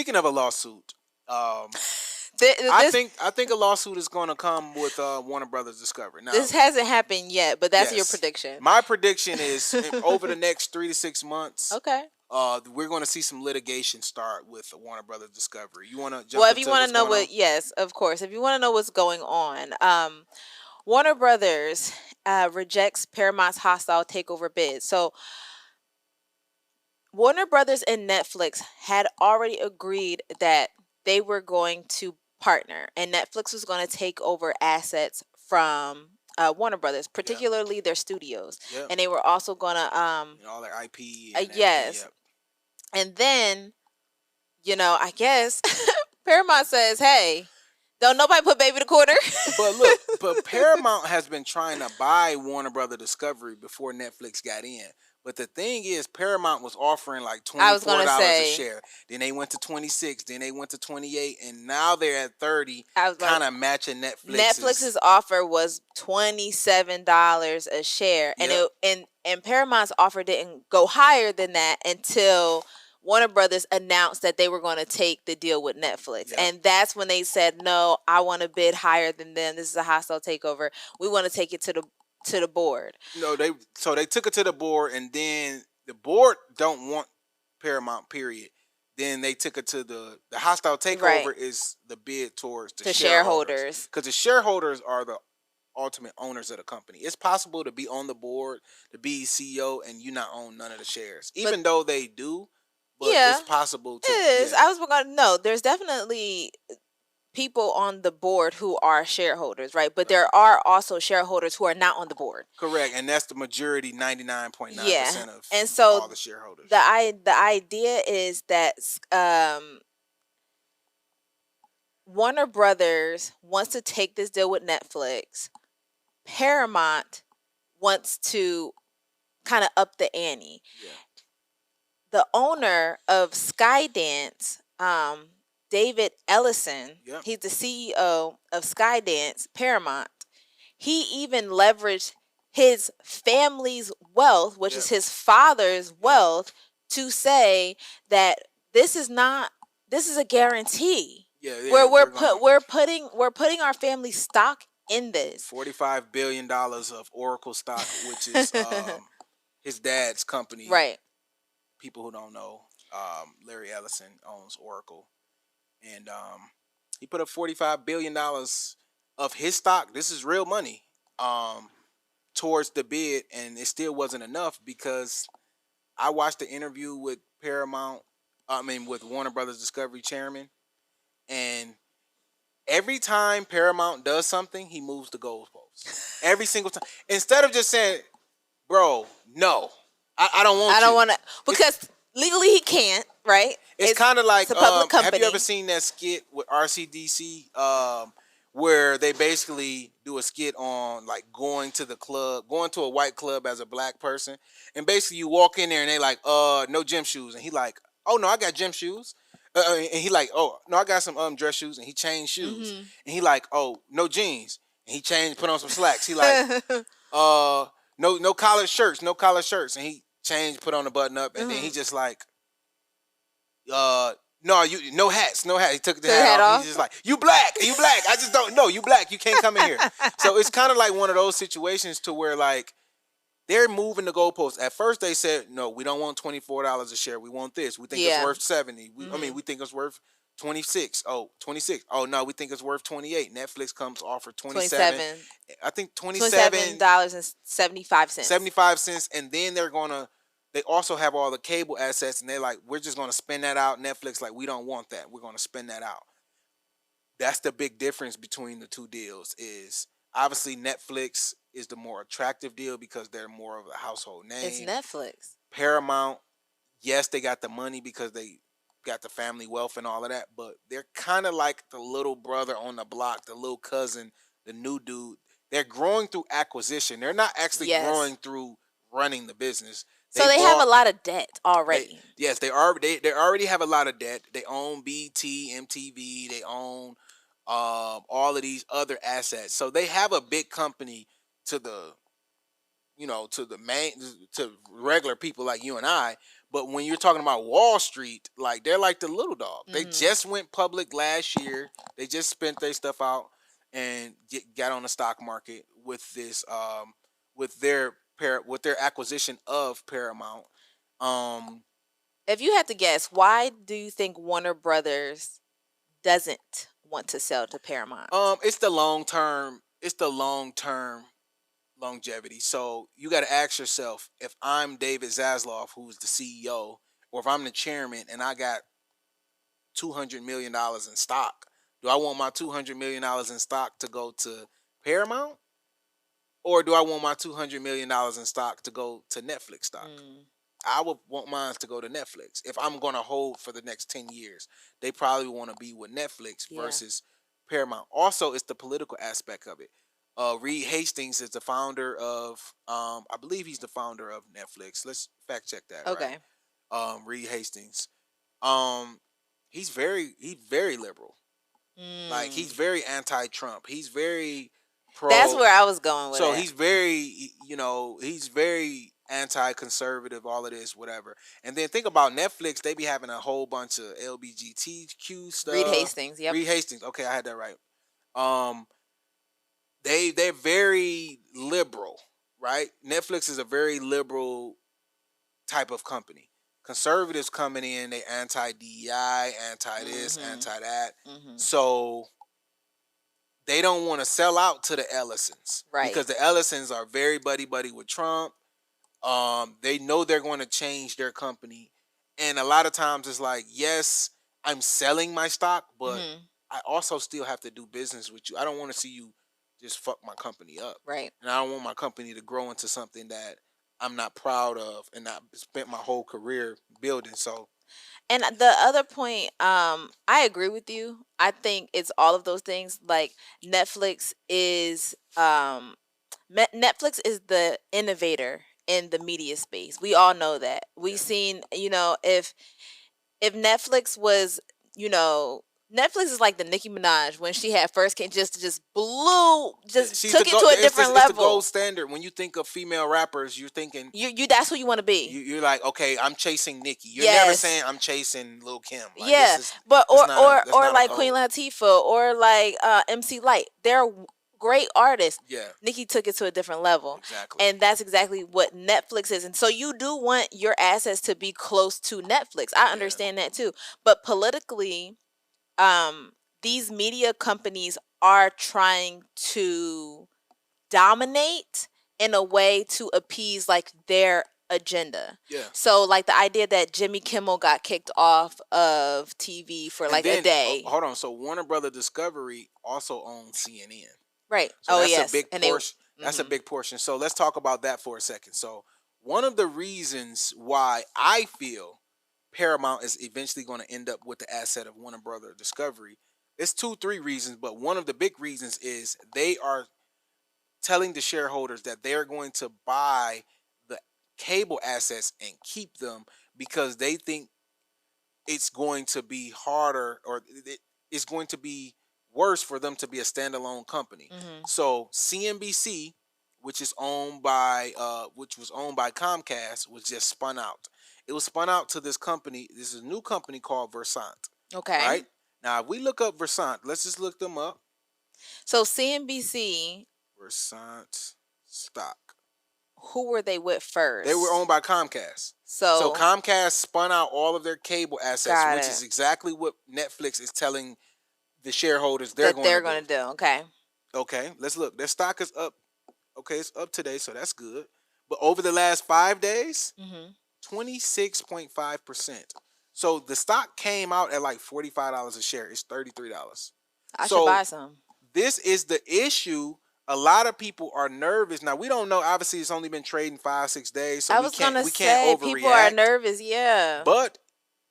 speaking of a lawsuit, This I think a lawsuit is going to come with Warner Brothers Discovery. Now, this hasn't happened yet, but that's your yes, prediction. my prediction is over the next 3 to 6 months, Okay. we're going to see some litigation start with Warner Brothers Discovery. You want to jump Well, if you into want what's to know going on? what, yes, of course. If you want to know what's going on, Warner Brothers rejects Paramount's hostile takeover bid. So Warner Brothers and Netflix had already agreed that they were going to partner, and Netflix was going to take over assets from Warner Brothers, Yeah, particularly their studios, yeah, and they were also going to all their IP and everything. yes, Yep. and then I guess Paramount says, "Hey, don't nobody put baby to quarter." But look, but Paramount has been trying to buy Warner Brother Discovery before Netflix got in. But the thing is, Paramount was offering like I was $24 gonna a say, share. Then they went to 26. Then they went to 28, and now they're at 30, I was about kind of matching Netflix's. Netflix's offer was $27 a share, and Yep. Paramount's offer didn't go higher than that until Warner Brothers announced that they were going to take the deal with Netflix, Yep. and that's when they said, "No, I want to bid higher than them. This is a hostile takeover. We want to take it to the board." No, they took it to the board, and then the board don't want Paramount. Period. Then they took it to the hostile takeover Right. is the bid towards the To shareholders, shareholders. because the shareholders are the ultimate owners of the company. It's possible to be on the board, to be CEO, and you not own none of the shares, even though they do. But Yeah, it's possible to, it is. yeah, I was going to know. There's definitely people on the board who are shareholders, right? But there are also shareholders who are not on the board. correct, and that's the majority, 99.9% Yeah. of And so all the shareholders. the idea is that Warner Brothers wants to take this deal with Netflix. Paramount wants to kind of up the ante. Yeah, The owner of Skydance, David Ellison, yep, he's the CEO of Skydance, Paramount. He even leveraged his family's wealth, which yep, is his father's yep. wealth, to say that this is a guarantee. Yeah, We're putting our family stock in this. $45 billion of Oracle stock, which is his dad's company. Right. People who don't know, Larry Ellison owns Oracle, and he put up $45 billion of his stock. This is real money, towards the bid, and it still wasn't enough because I watched the interview with with Warner Brothers Discovery chairman, and every time Paramount does something, he moves the goalposts. Every single time, instead of just saying, "Bro, no, I don't want I don't you." want to, because legally he can't, right? It's kind of like, it's a public have company. you ever seen that skit with RCDC, where they basically do a skit on like going to a white club as a black person, and basically you walk in there and they like, no gym shoes, and he like, "Oh no, I got gym shoes," and he like, "Oh no, I got some dress shoes," and he changed shoes, Mhm. and he like, "Oh no jeans," and he put on some slacks. He like, no collared shirts, and he put on a button up, and then he just like, no, no hats. He took the hat off. He's just like, you black. I just don't know. You black. You can't come in here. So it's kind of like one of those situations to where like they're moving the goalposts. At first they said, no, we don't want $24 a share. We want this. We think it's worth 70. We think it's worth 26. Oh, 26. Oh no, we think it's worth 28. Netflix comes offer 27. I think $27.75. 75 cents, and then they also have all the cable assets, and they're like, we're just going to spin that out. Netflix like, we don't want that. We're going to spin that out. That's the big difference between the two deals. Is obviously Netflix is the more attractive deal because they're more of a household name. It's Netflix. Paramount, yes, they got the money because they got the family wealth and all of that, but they're kind of like the little brother on the block, the little cousin, the new dude. They're growing through acquisition. They're not actually growing through running the business. So they have a lot of debt already. They already have a lot of debt. They own BT, MTV. They own all of these other assets. So they have a big company to the to regular people like you and I. But when you're talking about Wall Street, like they're like the little dog. They Mhm. just went public last year. They just spent their stuff out and got on the stock market with this with their with their acquisition of Paramount. Um If you had to guess, why do you think Warner Brothers doesn't want to sell to Paramount? it's the long term. It's the long term longevity. So you got to ask yourself, if I'm David Zaslav, who's the CEO, or if I'm the chairman and I got $200 million in stock, do I want my $200 million in stock to go to Paramount, or do I want my $200 million in stock to go to Netflix stock? Mm, I would want mine to go to Netflix. If I'm going to hold for the next 10 years, they probably want to be with Netflix yeah. versus Paramount. Also, it's the political aspect of it. Reed Hastings is the founder of, I believe he's the founder of Netflix. Let's fact check that, right? Okay. Reed Hastings. Um, he's very liberal. Like he's Mm. very anti-Trump. He's very That's pro. where I was going with So it. he's very, he's very anti-conservative, all of this, whatever. And then think about Netflix; they be having a whole bunch of LGBTQ Reed stuff. Hastings. Yep. Reed Hastings, okay, I had that right. Um, they're very liberal, right? Netflix is a very liberal type of company. Conservatives coming in, they anti DEI, anti this, Mhm. anti that. Mhm. So they don't want to sell out to the Ellisons Right. because the Ellisons are very buddy buddy with Trump. They know they're going to change their company, and a lot of times it's like, yes, I'm selling my stock, but Mhm. I also still have to do business with you. I don't want to see you just fuck my company up, Right. and I don't want my company to grow into something that I'm not proud of and not spent my whole career building. So And the other point, I agree with you. I think it's all of those things. Like Netflix is, Netflix is the innovator in the media space. We all know that. yeah, We've seen, if Netflix was, you know, Netflix is like the Nicki Minaj when she had first came, just blew, yeah. just She's the took it go. to a It's different it's the gold level. standard. When you think of female rappers, you're thinking You that's who you want to be. you're like, okay, I'm chasing Nicki. You're never Yes. saying I'm chasing Lil Kim. Like Yeah, but it's not a that's or not a like Queen goal. Latifah or like MC Light. They're great artists. Yeah, Nikki took it to a different level. exactly. And that's exactly what Netflix is. And so you do want your assets to be close to Netflix. I Yeah, understand that too. But politically, um these media companies are trying to dominate in a way to appease like their agenda. yeah. So like the idea that Jimmy Kimmel got kicked off of TV for And like a then day. hold on. So Warner Brother Discovery also owns CNN. Right. So Oh that's a yes. big And they portion. That's a mhm. big portion. So let's talk about that for a second. So one of the reasons why I feel Paramount is eventually going to end up with the asset of Warner Brother Discovery, it's two, three reasons, but one of the big reasons is they are telling the shareholders that they're going to buy the cable assets and keep them because they think it's going to be harder or it's going to be worse for them to be a standalone company. Mhm. So CNBC, which was owned by Comcast, was just spun out. It was spun out to this company. This is a new company called Versant. Okay. Right now, if we look up Versant, let's just look them up. So CNBC, Versant stock. who were they with They were first? owned by Comcast. So So Comcast spun out all of their cable assets, got which it. is exactly what Netflix is telling the shareholders they're That going to they're do. gonna do. Okay. Okay, let's look. Their stock is up. Okay, it's up today, so that's good. But over the last 5 days, Mhm. 26.5%. So the stock came out at like $45 a share. It's $33. I should buy So some. this is the issue. A lot of people are nervous. Now we don't know. Obviously, it's only been trading 5, 6 days, so I we was can't gonna we can't say people are overreact. nervous. Yeah. But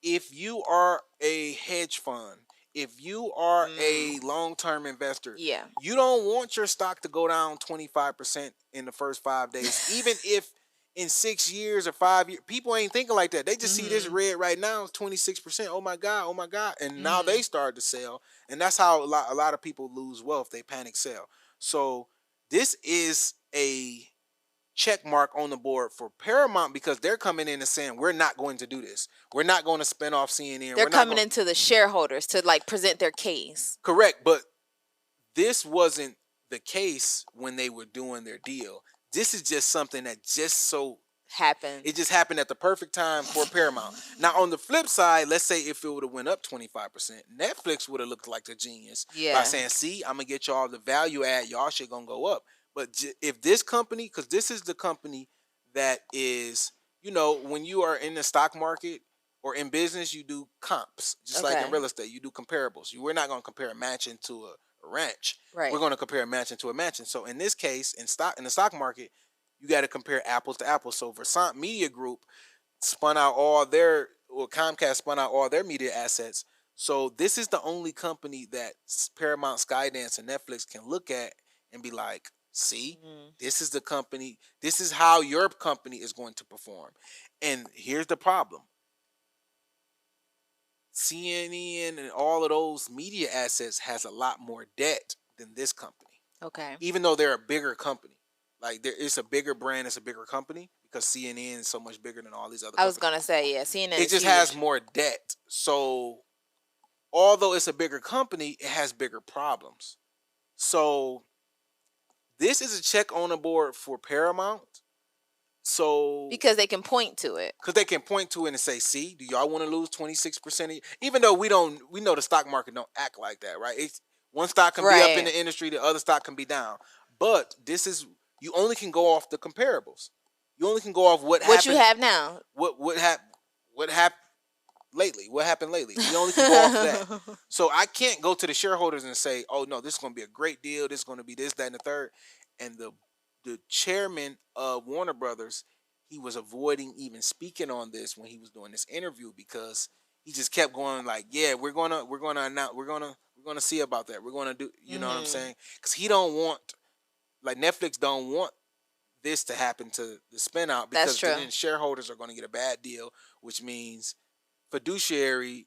if you are a hedge fund, if you are a Mm. long-term investor, Yeah. you don't want your stock to go down 25% in the first 5 days, even if in 6 years or 5 years, people ain't thinking like that. They just see this Mhm. red right now, 26%. Oh my God, oh my God. And now they Mhm. start to sell. And that's how a lot of people lose wealth. They panic sell. So this is a check mark on the board for Paramount because they're coming in and saying we're not going to do this. We're not going to spin off CNN. They're We're not coming going. into the shareholders to like present their case. Correct, but this wasn't the case when they were doing their deal. This is just something that just so Happen. it just happened at the perfect time for Paramount. Now, on the flip side, let's say if it would have went up 25%, Netflix would have looked like a genius by Yeah. saying, "See, I'm gonna get y'all the value add. Y'all shit gonna go up." But if this company, because this is the company that is, when you are in the stock market or in business, you do comps, just like in Okay. real estate, you do comparables. We're not gonna compare a mansion to a ranch. Right. We're gonna compare a mansion to a mansion. So in this case, in the stock market, you got to compare apples to apples. So Versant Media Group spun out Comcast spun out all their media assets. So this is the only company that Paramount, Skydance, and Netflix can look at and be like, see, this is the company. This is how your company is going to perform. And here's the problem. CNN and all of those media assets has a lot more debt than this company. Okay. Even though they're a bigger company. Like it's a bigger brand, it's a bigger company because CNN is so much bigger than all these other I was companies. gonna say, yeah, CNN It is just huge. has more debt. So although it's a bigger company, it has bigger problems. So this is a check on the board for Paramount. So because they can point to it. Because they can point to it and say, see, do y'all want to lose 26%? Even though we know the stock market don't act like that, right? It's one stock can be up in the industry, the other stock can be down. But you only can go off the comparables. You only can go off what happened. What you have now. What happened lately. What happened lately. We only can go off that. So I can't go to the shareholders and say, oh no, this is going to be a great deal. This is going to be this, that, and the third. And the chairman of Warner Brothers, he was avoiding even speaking on this when he was doing this interview because he just kept going like, yeah, we're gonna announce, we're gonna see about that. We're gonna do, you know what I'm saying? Because he don't want, like Netflix don't want this to happen to the spin out because then shareholders are going to get a bad deal, which means fiduciary,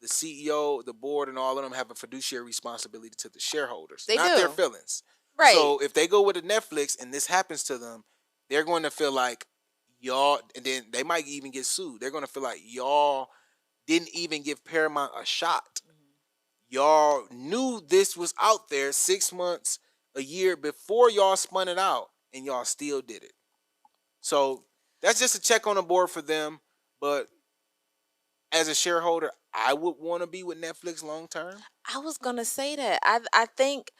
the CEO, the board, and all of them have a fiduciary responsibility to the shareholders, not their feelings. Right. So if they go with a Netflix and this happens to them, they're going to feel like y'all, and then they might even get sued. They're going to feel like y'all didn't even give Paramount a shot. Y'all knew this was out there 6 months, a year before y'all spun it out, and y'all still did it. So that's just a check on the board for them. But as a shareholder, I would want to be with Netflix long term. I was gonna say that. I think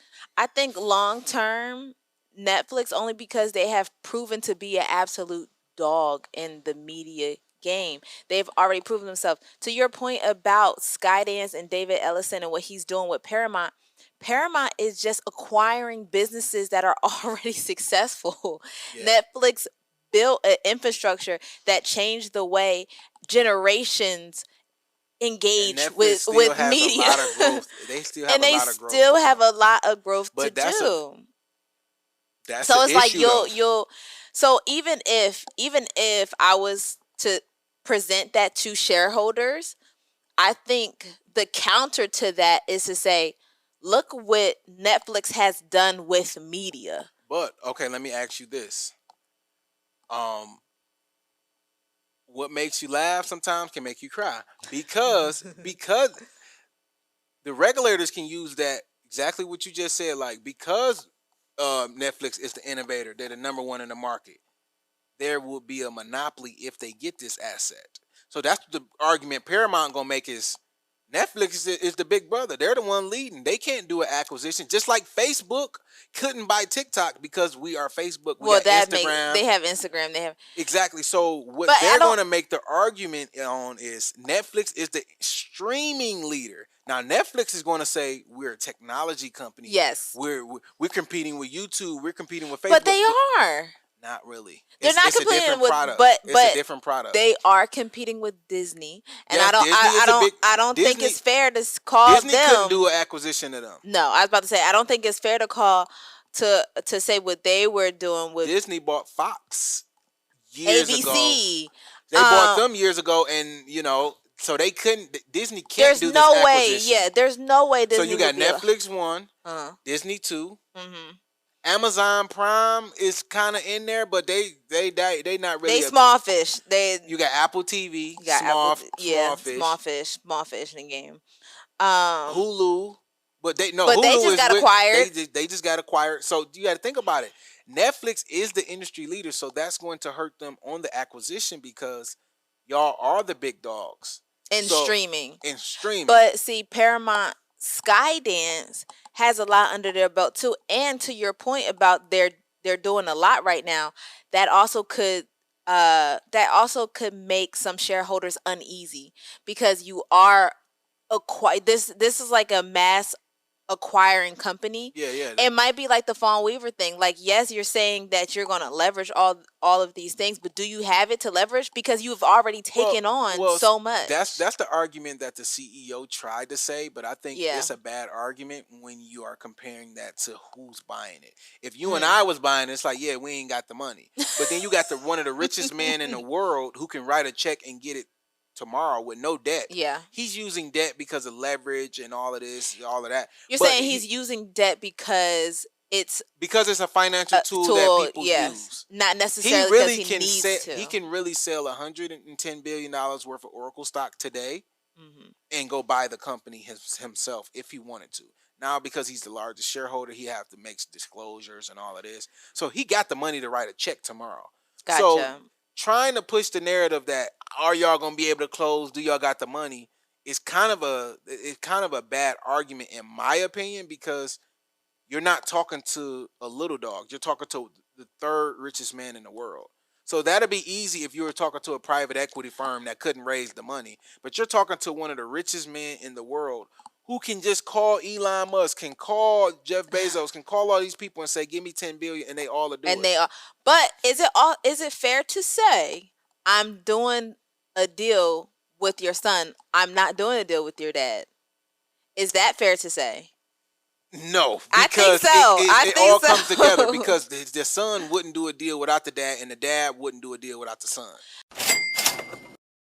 long term Netflix, only because they have proven to be an absolute dog in the media game. They've already proven themselves. To your point about Skydance and David Ellison and what he's doing with Paramount, Paramount is just acquiring businesses that are already successful. Yeah. Netflix built an infrastructure that changed the way generations engage with media. A lot of growth. They still have and a they lot of growth. Still have a lot of growth but to that's do. That's so it's issue, like you'll so even if I was to present that to shareholders, I think the counter to that is to say, look what Netflix has done with media. But okay, let me ask you this. What makes you laugh sometimes can make you cry because the regulators can use that exactly what you just said, like because Netflix is the innovator, they're the number one in the market. There will be a monopoly if they get this asset. So that's the argument Paramount gonna make is Netflix is the big brother. They're the one leading. They can't do an acquisition. Just like Facebook couldn't buy TikTok because we are Facebook. We got Instagram. They have Instagram. They have exactly. So what they're going to make the argument on is Netflix is the streaming leader. Now Netflix is going to say we're a technology company. Yes, we're competing with YouTube. We're competing with Facebook. But they are. Not really. They're not competing with, product. But it's a different product. They are competing with Disney, and yes, I don't think it's fair to call Disney them. couldn't do an acquisition of them. No, I was about to say I don't think it's fair to call to say what they were doing with Disney bought Fox years ABC. ago. They bought them years ago, and so they couldn't. Disney can't do this acquisition. Way. Yeah, there's no way. Disney so you got Netflix 1, Disney 2. Amazon Prime is kind of in there, but they not They really a. small fish. You got Apple TV, You got Apple. small Yeah, fish. small fish in the game. Hulu, but they no But they Hulu just is got with acquired. they just got acquired. So you got to think about it. Netflix is the industry leader, so that's going to hurt them on the acquisition because y'all are the big dogs. In So streaming. in streaming, But see, Paramount Skydance has a lot under their belt too. And to your point about they're doing a lot right now, that also could make some shareholders uneasy because you are this is like a mass acquiring company. yeah, yeah. It might be like the Fawn Weaver thing. Like, yes, you're saying that you're going to leverage all of these things, but do you have it to leverage? Because you've already Well, taken on well, so much. that's the argument that the CEO tried to say, but I think Yeah. it's a bad argument when you are comparing that to who's buying it. If you and Mm. I was buying it, it's like, yeah, we ain't got the money. But then you got the one of the richest men in the world who can write a check and get it tomorrow with no debt. Yeah. He's using debt because of leverage and all of that. You're But saying he's using debt because it's because it's a financial a tool that tool, people yes. use. Not He necessarily because really he can needs he to. can really sell $110 billion worth of Oracle stock today Mhm. and go buy the company himself if he wanted to. Now, because he's the largest shareholder, he have to make disclosures and all of this. So he got the money to write a check tomorrow. So Gotcha. trying to push the narrative that are y'all gonna be able to close? Do y'all got the money? Is kind of a bad argument in my opinion because you're not talking to a little dog. You're talking to the third richest man in the world. So that'd be easy if you were talking to a private equity firm that couldn't raise the money. But you're talking to one of the richest men in the world who can just call Elon Musk, can call Jeff Bezos, can call all these people and say, "Give me 10 billion," and they all will do And it. they are. But is it fair to say I'm doing a deal with your son? I'm not doing a deal with your dad. Is that fair to say? No, I think because so. it all comes together because the son wouldn't do a deal without the dad, and the dad wouldn't do a deal without the son.